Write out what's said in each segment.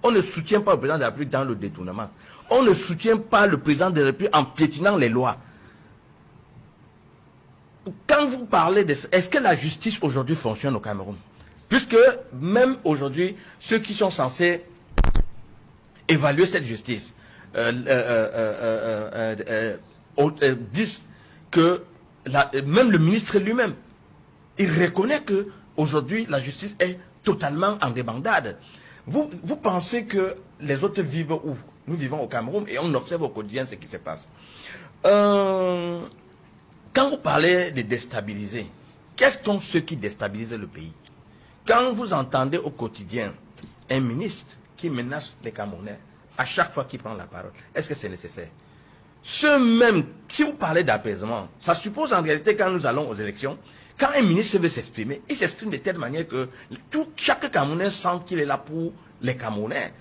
On ne soutient pas le président de la République dans le détournement. On ne soutient pas le président de la République en piétinant les lois. Quand vous parlez de... Est-ce que la justice aujourd'hui fonctionne au Cameroun? Puisque même aujourd'hui, ceux qui sont censés évaluer cette justice disent que même le ministre lui-même, il reconnaît que aujourd'hui la justice est totalement en débandade. Vous pensez que les autres vivent où? Nous vivons au Cameroun et on observe au quotidien ce qui se passe. Quand vous parlez de déstabiliser, quels sont ceux qui déstabilisent le pays? Quand vous entendez au quotidien un ministre qui menace les Camerounais à chaque fois qu'il prend la parole, est-ce que c'est nécessaire? Ceux même, si vous parlez d'apaisement, ça suppose en réalité quand nous allons aux élections, quand un ministre veut s'exprimer, il s'exprime de telle manière que chaque Camerounais sent qu'il est là pour les Camerounais.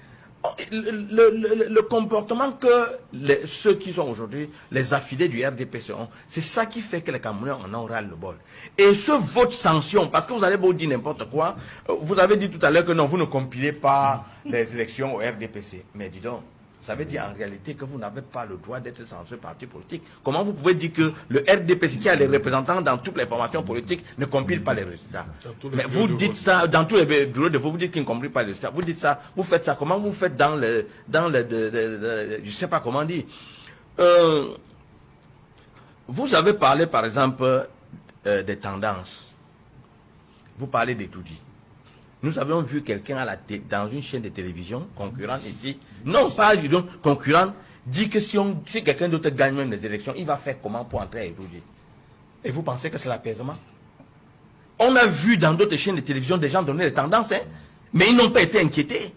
Le comportement que ceux qui sont aujourd'hui les affidés du RDPC ont, c'est ça qui fait que les Camerounais en ont ras le bol. Et ce vote sanction, parce que vous allez beau dire n'importe quoi, vous avez dit tout à l'heure que non, vous ne compilez pas les élections au RDPC. Mais dis donc, ça veut dire en réalité que vous n'avez pas le droit d'être dans ce parti politique. Comment vous pouvez dire que le RDPC, qui a les représentants dans toutes les formations politiques, ne compile pas les résultats? Mais vous dites ça, dans tous les bureaux de vote, vous dites qu'ils ne compilent pas les résultats. Vous dites ça, vous faites ça. Comment vous faites dans le je ne sais pas comment dire. Vous avez parlé, par exemple, des tendances. Vous parlez des tout-dits. Nous avions vu quelqu'un dans une chaîne de télévision, concurrente ici, non pas concurrente, dit que si quelqu'un d'autre gagne même les élections, il va faire comment pour entrer à Edoudi? Et vous pensez que c'est l'apaisement? On a vu dans d'autres chaînes de télévision des gens donner des tendances, hein, mais ils n'ont pas été inquiétés.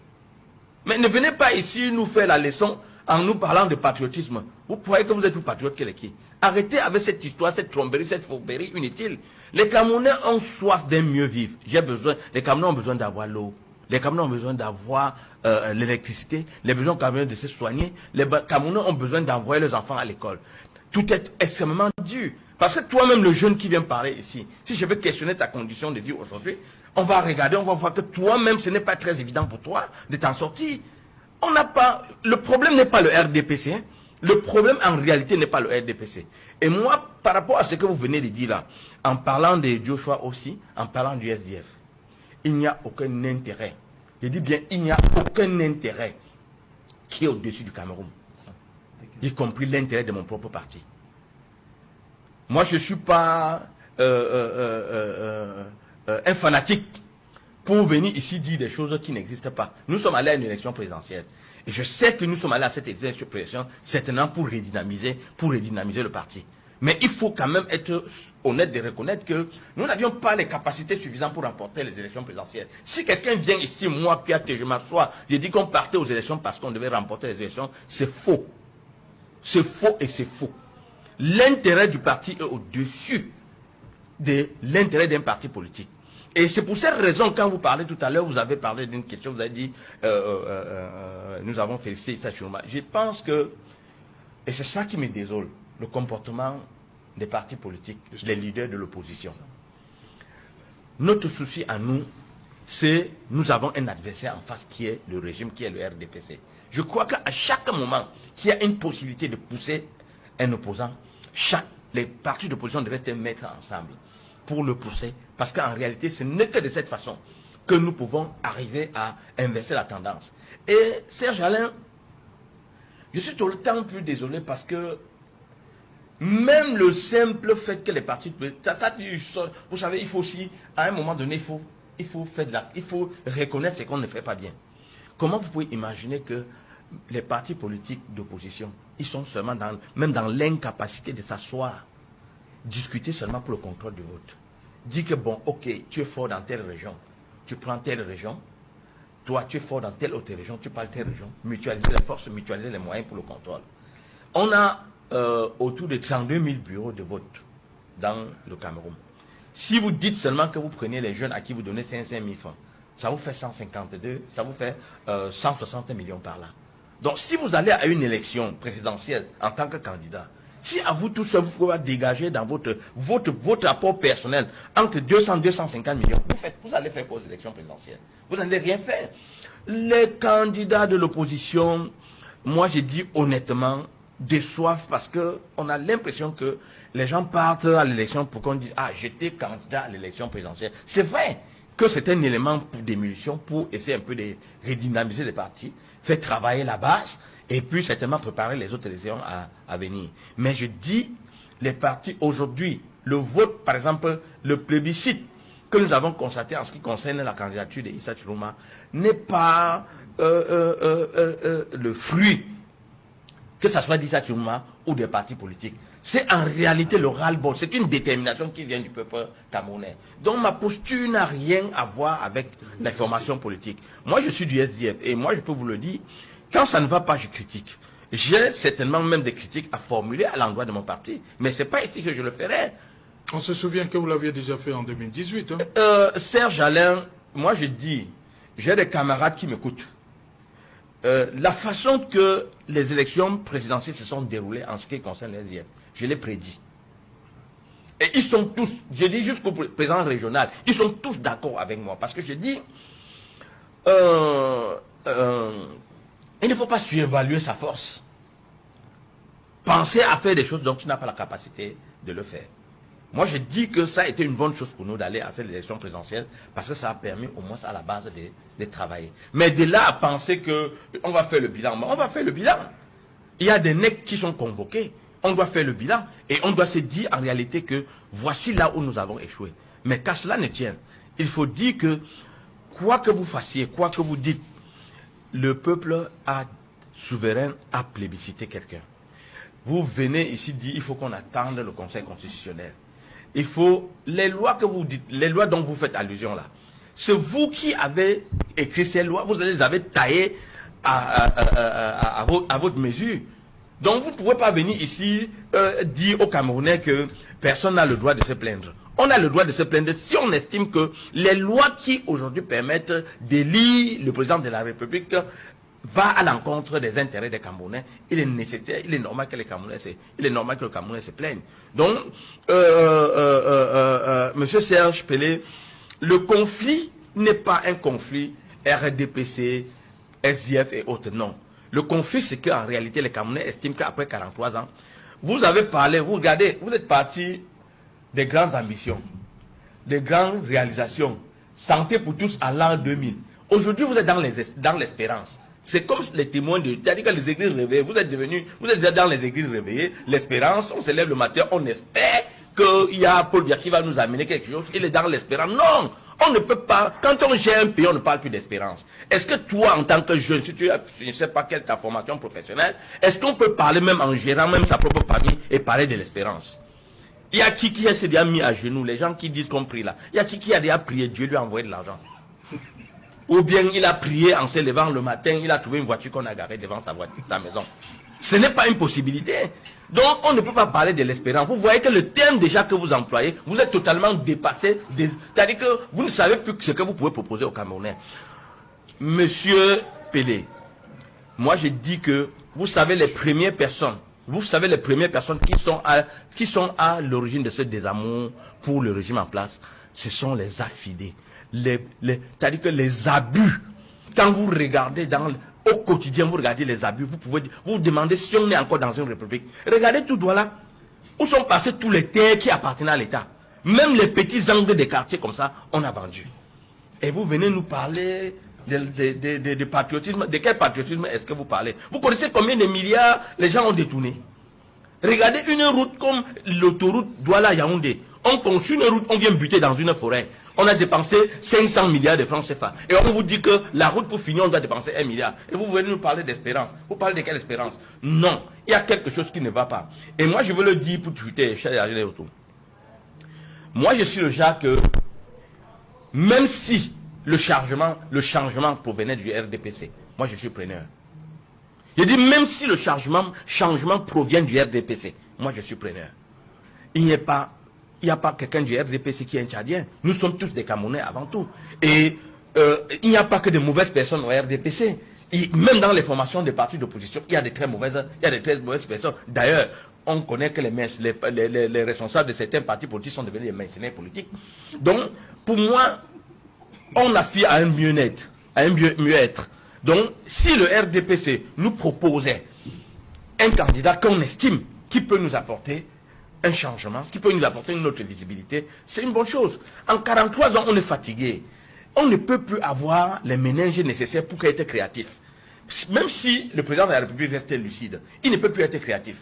Mais ne venez pas ici nous faire la leçon en nous parlant de patriotisme. Vous croyez que vous êtes plus patriote que les qui? Arrêtez avec cette histoire, cette tromperie, cette fourberie inutile. Les Camerounais ont soif d'un mieux vivre. Les Camerounais ont besoin d'avoir l'eau. Les Camerounais ont besoin d'avoir l'électricité. Les besoins Camerounais de se soigner. Les Camerounais ont besoin d'envoyer leurs enfants à l'école. Tout est extrêmement dur. Parce que toi-même, le jeune qui vient parler ici, si je veux questionner ta condition de vie aujourd'hui, on va regarder, on va voir que toi-même, ce n'est pas très évident pour toi de t'en sortir. On n'a pas... Le problème n'est pas le RDPC, hein. Le problème en réalité n'est pas le RDPC. Et moi, par rapport à ce que vous venez de dire là, en parlant de Joshua aussi, en parlant du SDF, il n'y a aucun intérêt. Je dis bien, il n'y a aucun intérêt qui est au-dessus du Cameroun. Y compris l'intérêt de mon propre parti. Moi, je ne suis pas un fanatique pour venir ici dire des choses qui n'existent pas. Nous sommes allés à une élection présidentielle. Et je sais que nous sommes allés à cette élection présidentielle certainement pour redynamiser le parti. Mais il faut quand même être honnête de reconnaître que nous n'avions pas les capacités suffisantes pour remporter les élections présidentielles. Si quelqu'un vient ici, moi, que je m'assois, je dis qu'on partait aux élections parce qu'on devait remporter les élections, c'est faux. C'est faux et c'est faux. L'intérêt du parti est au-dessus de l'intérêt d'un parti politique. Et c'est pour cette raison, quand vous parlez tout à l'heure, vous avez parlé d'une question, vous avez dit, nous avons félicité Issa Chiroma. Je pense que, et c'est ça qui me désole, le comportement des partis politiques, les leaders de l'opposition. Notre souci à nous, c'est, nous avons un adversaire en face qui est le régime, qui est le RDPC. Je crois qu'à chaque moment qu'il y a une possibilité de pousser un opposant, les partis d'opposition devaient se mettre ensemble pour le pousser, parce qu'en réalité, ce n'est que de cette façon que nous pouvons arriver à inverser la tendance. Et Serge Alain, je suis tout le temps plus désolé parce que même le simple fait que les partis, vous savez, il faut aussi, à un moment donné, il faut reconnaître ce qu'on ne fait pas bien. Comment vous pouvez imaginer que les partis politiques d'opposition, ils sont seulement même dans l'incapacité de s'asseoir, discuter seulement pour le contrôle du vote. Dis que bon, ok, tu es fort dans telle région, tu prends telle région, toi tu es fort dans telle autre région, tu parles telle région, mutualiser les forces, mutualiser les moyens pour le contrôle. On a autour de 32 000 bureaux de vote dans le Cameroun. Si vous dites seulement que vous prenez les jeunes à qui vous donnez 500 000 francs, ça vous fait 152, ça vous fait 160 millions par là. Donc si vous allez à une élection présidentielle en tant que candidat, si à vous tout seul, vous pouvez dégager dans votre apport personnel entre 200 et 250 millions, vous allez faire quoi aux élections présidentielles? Vous n'allez rien faire. Les candidats de l'opposition, moi je dis honnêtement, déçoivent parce qu'on a l'impression que les gens partent à l'élection pour qu'on dise « Ah, j'étais candidat à l'élection présidentielle ». C'est vrai que c'est un élément pour d'émulsion, pour essayer un peu de redynamiser les partis, faire travailler la base et puis certainement préparer les autres élections à venir. Mais je dis, les partis aujourd'hui, le vote, par exemple, le plébiscite que nous avons constaté en ce qui concerne la candidature d'Issa Tchiluma n'est pas le fruit, que ce soit d'Issa Tchiluma ou des partis politiques. C'est en réalité le ras-le-bol. C'est une détermination qui vient du peuple camerounais. Donc ma posture n'a rien à voir avec l'information politique. Moi, je suis du SDF et moi, je peux vous le dire, quand ça ne va pas, je critique. J'ai certainement même des critiques à formuler à l'endroit de mon parti. Mais ce n'est pas ici que je le ferai. On se souvient que vous l'aviez déjà fait en 2018. Hein? Serge Alain, moi je dis, j'ai des camarades qui m'écoutent. La façon que les élections présidentielles se sont déroulées en ce qui concerne les SDF, je l'ai prédit. Et ils sont tous, je dis jusqu'au président régional, ils sont tous d'accord avec moi. Parce que je dis, il ne faut pas surévaluer sa force. Penser à faire des choses dont tu n'as pas la capacité de le faire. Moi, je dis que ça a été une bonne chose pour nous d'aller à cette élection présidentielle parce que ça a permis au moins à la base de travailler. Mais de là à penser qu'on va faire le bilan, on va faire le bilan. Il y a des NEC qui sont convoqués. On doit faire le bilan et on doit se dire en réalité que voici là où nous avons échoué. Mais qu'à cela ne tienne, il faut dire que quoi que vous fassiez, quoi que vous dites, le peuple souverain a plébiscité quelqu'un. Vous venez ici dire il faut qu'on attende le Conseil constitutionnel. Il faut, les lois que vous dites, les lois dont vous faites allusion là, c'est vous qui avez écrit ces lois, vous les avez taillées à votre mesure. Donc vous ne pouvez pas venir ici dire aux Camerounais que personne n'a le droit de se plaindre. On a le droit de se plaindre si on estime que les lois qui aujourd'hui permettent d'élire le président de la République va à l'encontre des intérêts des Camerounais. Il est nécessaire, il est normal que les Camerounais se plaignent. Donc, Monsieur Serge Pelé, le conflit n'est pas un conflit RDPC, SDF et autres, non. Le conflit, c'est qu'en réalité, les Camerounais estiment qu'après 43 ans, vous avez parlé, vous regardez, vous êtes parti des grandes ambitions, des grandes réalisations, santé pour tous à l'an 2000. Aujourd'hui, vous êtes dans l'espérance. C'est comme les témoins de... C'est-à-dire que les églises réveillées, vous êtes déjà dans les églises réveillées, l'espérance, on se lève le matin, on espère qu'il y a Paul Biya qui va nous amener quelque chose, il est dans l'espérance. Non, on ne peut pas, quand on gère un pays, on ne parle plus d'espérance. Est-ce que toi, en tant que jeune, si tu ne sais pas quelle est ta formation professionnelle, est-ce qu'on peut parler même en gérant même sa propre famille et parler de l'espérance? Il y a qui s'est déjà mis à genoux, les gens qui disent qu'on prie là. Il y a qui a déjà prié, Dieu lui a envoyé de l'argent. Ou bien il a prié en se levant le matin, il a trouvé une voiture qu'on a garée devant sa maison. Ce n'est pas une possibilité. Donc on ne peut pas parler de l'espérance. Vous voyez que le terme déjà que vous employez, vous êtes totalement dépassé. C'est-à-dire que vous ne savez plus ce que vous pouvez proposer aux Camerounais. Monsieur Pelé, moi je dis que vous savez les premières personnes qui sont à l'origine de ce désamour pour le régime en place, ce sont les affidés. C'est-à-dire que les abus, quand vous regardez au quotidien, vous regardez les abus, vous vous demandez si on est encore dans une république. Regardez tout droit là, où sont passés tous les terres qui appartenaient à l'État. Même les petits angles des quartiers comme ça, on a vendu. Et vous venez nous parler de patriotisme. De quel patriotisme est-ce que vous parlez? Vous connaissez combien de milliards les gens ont détourné? Regardez une route comme l'autoroute Douala-Yaoundé. On conçut une route, on vient buter dans une forêt. On a dépensé 500 milliards de francs CFA. Et on vous dit que la route pour finir, on doit dépenser 1 milliard. Et vous venez nous parler d'espérance. Vous parlez de quelle espérance? Non. Il y a quelque chose qui ne va pas. Et moi, je veux le dire pour tweeter, cher autour. Moi, je suis le genre que, même si le changement provenait du RDPC, moi, je suis preneur. Je dis, même si le changement provient du RDPC, moi, je suis preneur. Il n'y a pas quelqu'un du RDPC qui est un Tchadien. Nous sommes tous des Camerounais avant tout. Et il n'y a pas que de mauvaises personnes au RDPC. Et même dans les formations des partis d'opposition, il y a des très mauvaises personnes. D'ailleurs, on connaît que les responsables de certains partis politiques sont devenus des mercenaires politiques. Donc, pour moi, on aspire à un mieux-être, à un mieux-être. Donc, si le RDPC nous proposait un candidat qu'on estime qui peut nous apporter un changement, qui peut nous apporter une autre visibilité, c'est une bonne chose. En 43 ans, on est fatigué. On ne peut plus avoir les méninges nécessaires pour être créatif. Même si le président de la République restait lucide, il ne peut plus être créatif.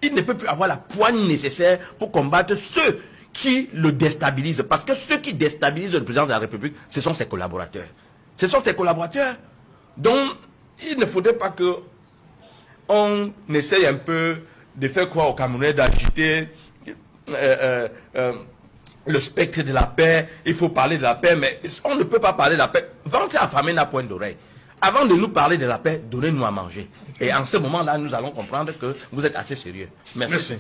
Il ne peut plus avoir la poigne nécessaire pour combattre ceux qui le déstabilisent. Parce que ceux qui déstabilisent le président de la République, ce sont ses collaborateurs. Ce sont ses collaborateurs. Donc, il ne faudrait pas que on essaye un peu de faire croire aux Camerounais d'agiter le spectre de la paix. Il faut parler de la paix, mais on ne peut pas parler de la paix. Vente affamé n'a point d'oreille. Avant de nous parler de la paix, donnez-nous à manger. Et en ce moment-là, nous allons comprendre que vous êtes assez sérieux. Merci.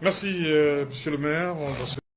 Merci, monsieur le maire.